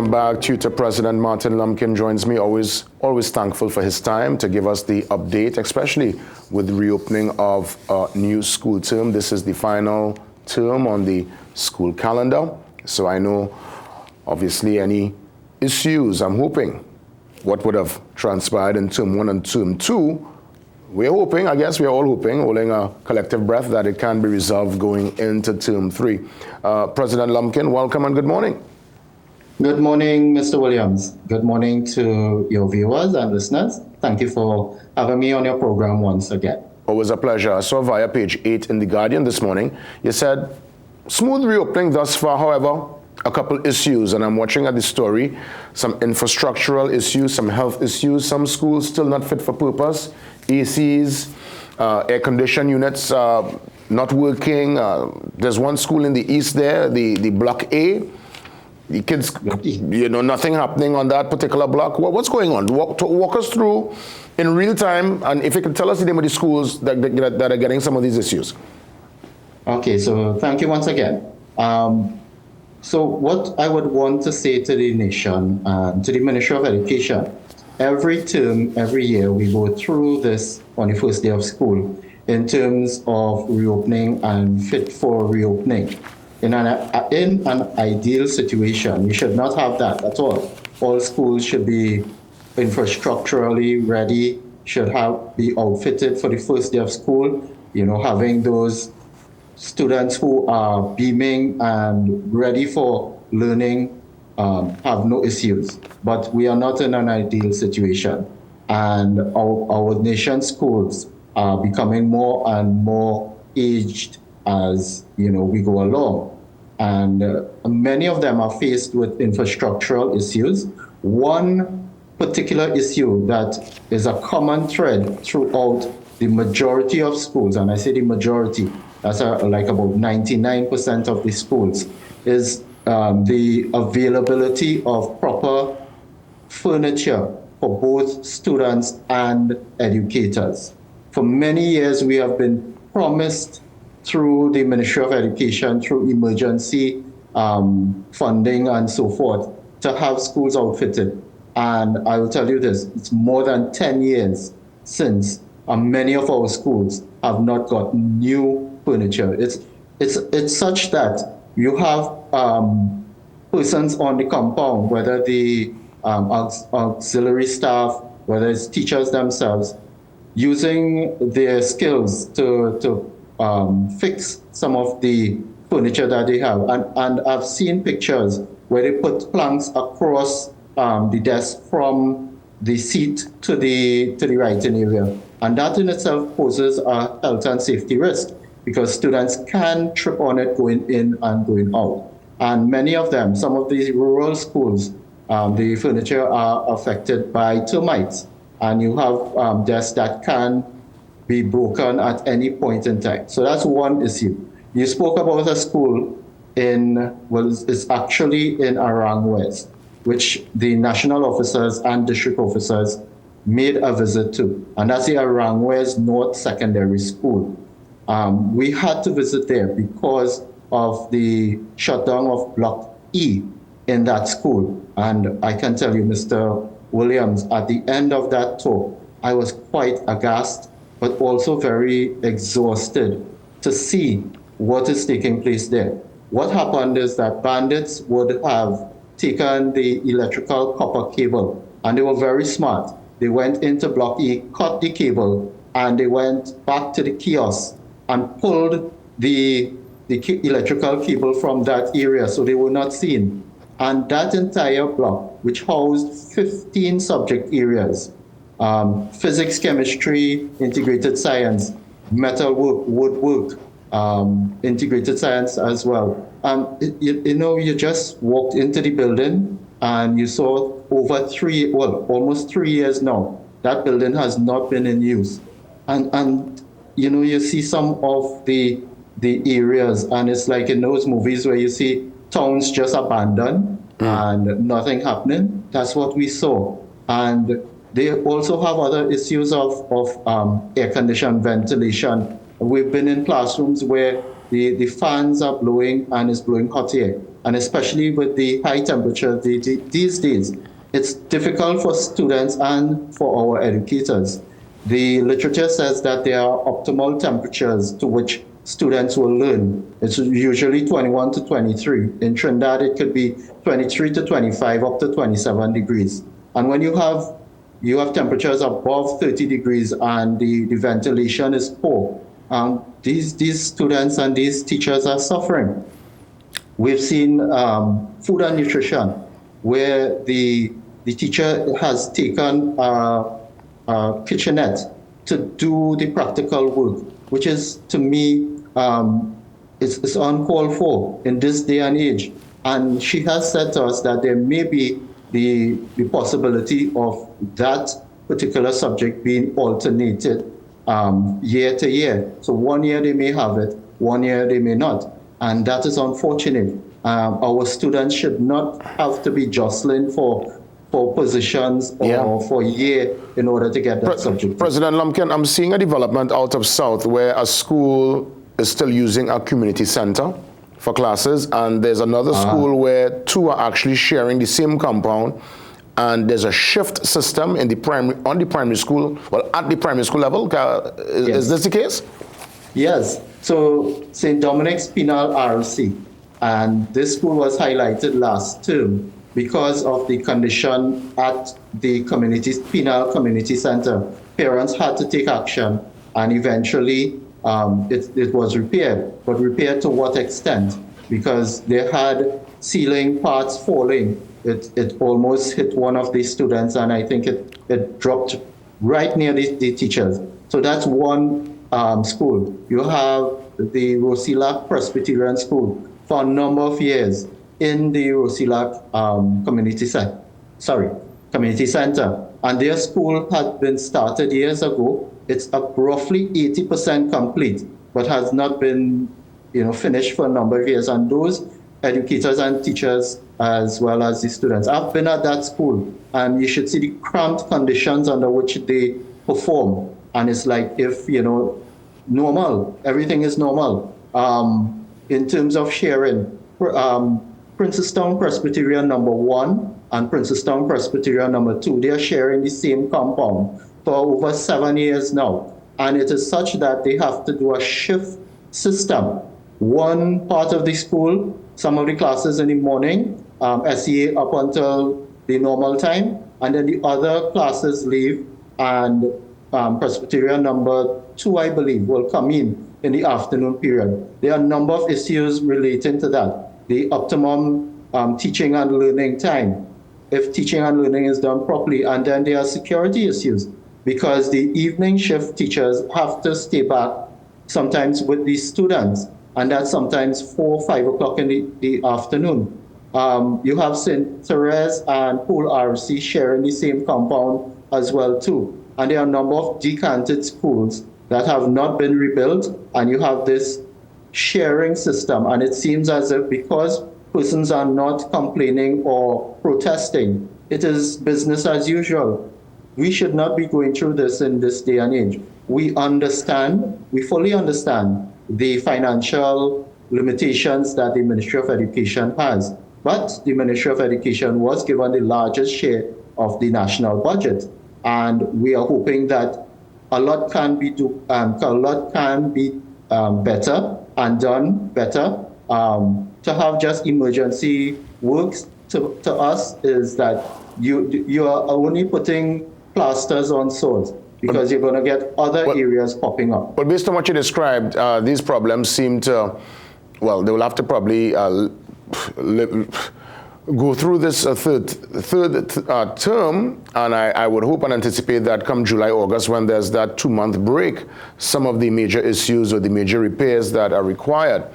welcome back. Tutor President Martin Lumpkin joins me. Always thankful for his time to give us the update, especially with the reopening of a new school term. This is the final term on the school calendar. So I know, obviously, any issues, I'm hoping, what would have transpired in term 1 and term 2, we're hoping, I guess we're all hoping, holding a collective breath, that it can be resolved going into term 3. President Lumpkin, welcome and good morning. Good morning, Mr. Williams. Good morning to your viewers and listeners. Thank you for having me on your program once again. Always a pleasure. I saw via page 8 in The Guardian this morning, you said, smooth reopening thus far, however, a couple issues, and I'm watching at the story, some infrastructural issues, some health issues, some schools still not fit for purpose, ACs, air conditioning units not working. There's one school in the east there, the Block A. The kids, nothing happening on that particular block. What's going on? Walk us through in real time, and if you can tell us the name of the schools that are getting some of these issues. Okay, so thank you once again. So what I would want to say to the nation, to the Ministry of Education, every term, every year, we go through this on the first day of school in terms of reopening and fit for reopening. In an ideal situation, we should not have that at all. All schools should be infrastructurally ready, should be outfitted for the first day of school, having those students who are beaming and ready for learning, have no issues. But we are not in an ideal situation. And our nation's schools are becoming more and more aged as we go along. And many of them are faced with infrastructural issues. One particular issue that is a common thread throughout the majority of schools, and I say the majority, that's like about 99% of the schools, is the availability of proper furniture for both students and educators. For many years, we have been promised through the Ministry of Education, through emergency funding and so forth, to have schools outfitted. And I will tell you this, it's more than 10 years since many of our schools have not got new furniture. It's such that you have persons on the compound, whether the auxiliary staff, whether it's teachers themselves, using their skills to fix some of the furniture that they have. And I've seen pictures where they put planks across the desk from the seat to the writing area. And that in itself poses a health and safety risk because students can trip on it going in and going out. And many of them, some of these rural schools, the furniture are affected by termites. And you have desks that can be broken at any point in time. So that's one issue. You spoke about a school it's actually in Arang West, which the national officers and district officers made a visit to. And that's the Arang West North Secondary School. We had to visit there because of the shutdown of Block E in that school. And I can tell you, Mr. Williams, at the end of that tour, I was quite aghast, but also very exhausted to see what is taking place there. What happened is that bandits would have taken the electrical copper cable, and they were very smart. They went into Block E, cut the cable, and they went back to the kiosk and pulled the electrical cable from that area so they were not seen. And that entire block, which housed 15 subject areas, physics, chemistry, integrated science, metalwork, woodwork, integrated science as well. You just walked into the building and you saw almost 3 years now, that building has not been in use. And you see some of the areas, and it's like in those movies where you see towns just abandoned and nothing happening. That's what we saw. And they also have other issues of air condition, ventilation. We've been in classrooms where the fans are blowing and it's blowing hot air. And especially with the high temperature these days, it's difficult for students and for our educators. The literature says that there are optimal temperatures to which students will learn. It's usually 21 to 23. In Trinidad, it could be 23 to 25, up to 27 degrees. And when you have temperatures above 30 degrees and the ventilation is poor, these students and these teachers are suffering. We've seen food and nutrition, where the teacher has taken a kitchenette to do the practical work, which is, to me, it's uncalled for in this day and age. And she has said to us that there may be the possibility of that particular subject being alternated year to year. So 1 year they may have it, 1 year they may not. And that is unfortunate. Our students should not have to be jostling for positions or for a year in order to get that subject. President Lumpkin, I'm seeing a development out of South where a school is still using a community center for classes, and there's another school where two are actually sharing the same compound, and there's a shift system in the primary school, well, at the primary school level. Is this the case? Yes. So St. Dominic's Penal RC, and this school was highlighted last term because of the condition at the Penal Community Center. Parents had to take action, and eventually it was repaired. But repaired to what extent? Because they had ceiling parts falling. It almost hit one of the students, and I think it dropped right near the teachers. So that's one school. You have the Rosilac Presbyterian School. For a number of years in the Rosilac Community Center. And their school had been started years ago. It's roughly 80% complete, but has not been finished for a number of years. And those educators and teachers, as well as the students, I've been at that school, and you should see the cramped conditions under which they perform. And it's like if, normal, everything is normal. In terms of sharing, Princestown Presbyterian number 1 and Princestown Presbyterian number 2, they are sharing the same compound for over 7 years now. And it is such that they have to do a shift system. One part of the school, some of the classes in the morning, SEA up until the normal time, and then the other classes leave, and Presbyterian number 2, I believe, will come in the afternoon period. There are a number of issues relating to that. The optimum teaching and learning time, if teaching and learning is done properly, and then there are security issues, because the evening shift teachers have to stay back sometimes with the students, and that's sometimes 4 or 5 o'clock in the afternoon. You have St. Therese and Poole RC sharing the same compound as well too. And there are a number of decanted schools that have not been rebuilt, and you have this sharing system. And it seems as if because persons are not complaining or protesting, it is business as usual. We should not be going through this in this day and age. We fully understand the financial limitations that the Ministry of Education has. But the Ministry of Education was given the largest share of the national budget. And we are hoping that a lot can be better and done better. To have just emergency works to us is that you are only putting plasters on sores, because you're going to get other areas popping up. But based on what you described, these problems seem to, well, they will have to probably go through this third term, and I would hope and anticipate that come July, August, when there's that 2-month break, some of the major issues or the major repairs that are required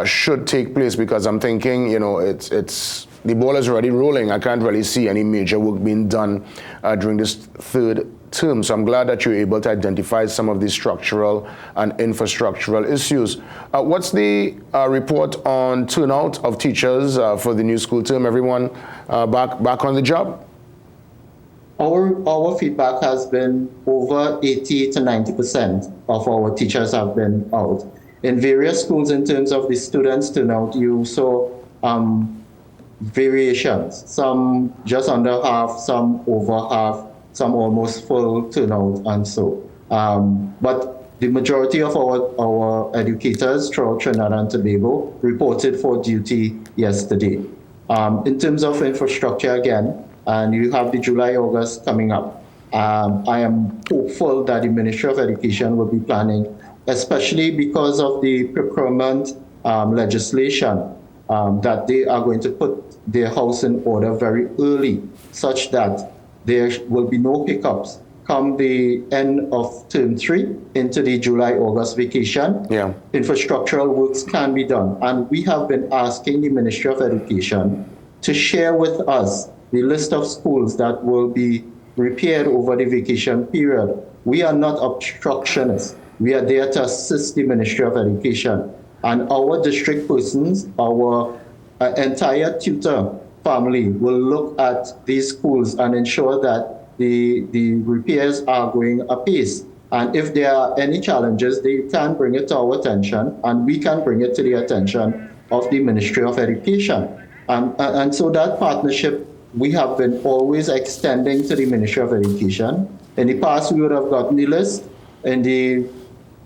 should take place, because I'm thinking, it's the ball is already rolling. I can't really see any major work being done during this third term. So I'm glad that you're able to identify some of these structural and infrastructural issues. What's the report on turnout of teachers for the new school term? Everyone back on the job? Our feedback has been over 80 to 90% of our teachers have been out. In various schools, in terms of the students turnout, you saw variations. Some just under half, some over half, some almost full turnout, and so. But the majority of our educators throughout Trinidad and Tobago reported for duty yesterday. In terms of infrastructure again, and you have the July-August coming up, I am hopeful that the Ministry of Education will be planning, especially because of the procurement legislation, that they are going to put their house in order very early, such that there will be no hiccups come the end of term 3 into the July-August vacation. Yeah. Infrastructural works can be done. And we have been asking the Ministry of Education to share with us the list of schools that will be repaired over the vacation period. We are not obstructionists. We are there to assist the Ministry of Education. And our district persons, our entire tutor family will look at these schools and ensure that the repairs are going apace. And if there are any challenges, they can bring it to our attention, and we can bring it to the attention of the Ministry of Education. And so that partnership we have been always extending to the Ministry of Education. In the past, we would have gotten the list. In the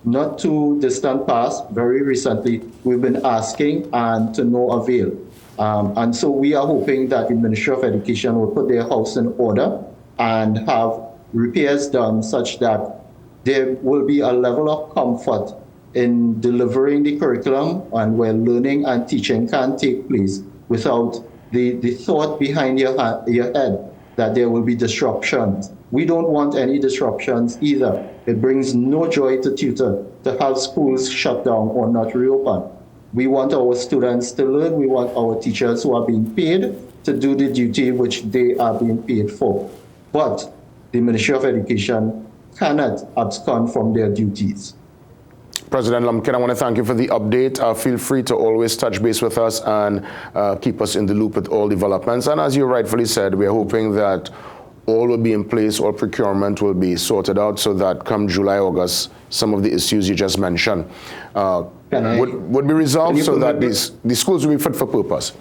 not too distant past, very recently, we've been asking and to no avail. And so we are hoping that the Ministry of Education will put their house in order and have repairs done such that there will be a level of comfort in delivering the curriculum and where learning and teaching can take place without the thought behind your head that there will be disruptions. We don't want any disruptions either. It brings no joy to tutor to have schools shut down or not reopen. We want our students to learn. We want our teachers who are being paid to do the duty which they are being paid for. But the Ministry of Education cannot abscond from their duties. President Lumpkin, I want to thank you for the update. Feel free to always touch base with us and keep us in the loop with all developments. And as you rightfully said, we're hoping that all will be in place, all procurement will be sorted out so that come July, August, some of the issues you just mentioned would be resolved so that the schools will be fit for purpose.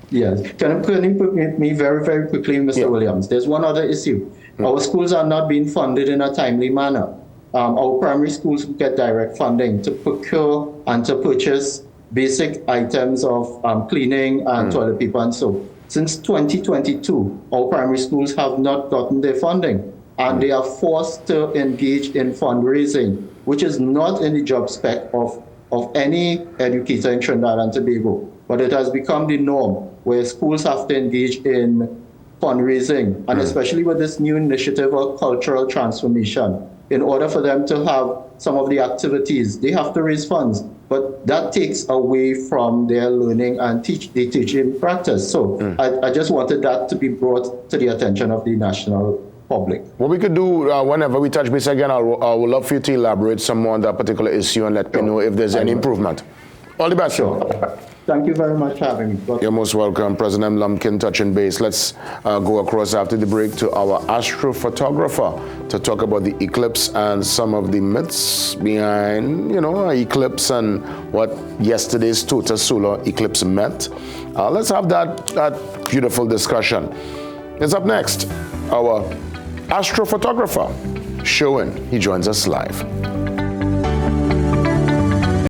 Yes. Can you put me very, very quickly, Mr. Williams? There's one other issue. Our schools are not being funded in a timely manner. Our primary schools get direct funding to procure and to purchase basic items of cleaning and toilet paper and soap. Since 2022, our primary schools have not gotten their funding, and they are forced to engage in fundraising, which is not in the job spec of any educator in Trinidad and Tobago. But it has become the norm where schools have to engage in fundraising, and especially with this new initiative of cultural transformation. In order for them to have some of the activities, they have to raise funds, but that takes away from their learning and the teaching practice. So I just wanted that to be brought to the attention of the national public. What we could do whenever we touch base again, I would love for you to elaborate some more on that particular issue and let me know if there's any improvement. All the best. Sure. Thank you very much for having me. You're most welcome, President Lumpkin, touching base. Let's go across after the break to our astrophotographer to talk about the eclipse and some of the myths behind, an eclipse and what yesterday's total solar eclipse meant. Let's have that beautiful discussion. It's up next. Our astrophotographer, Sherwin, he joins us live.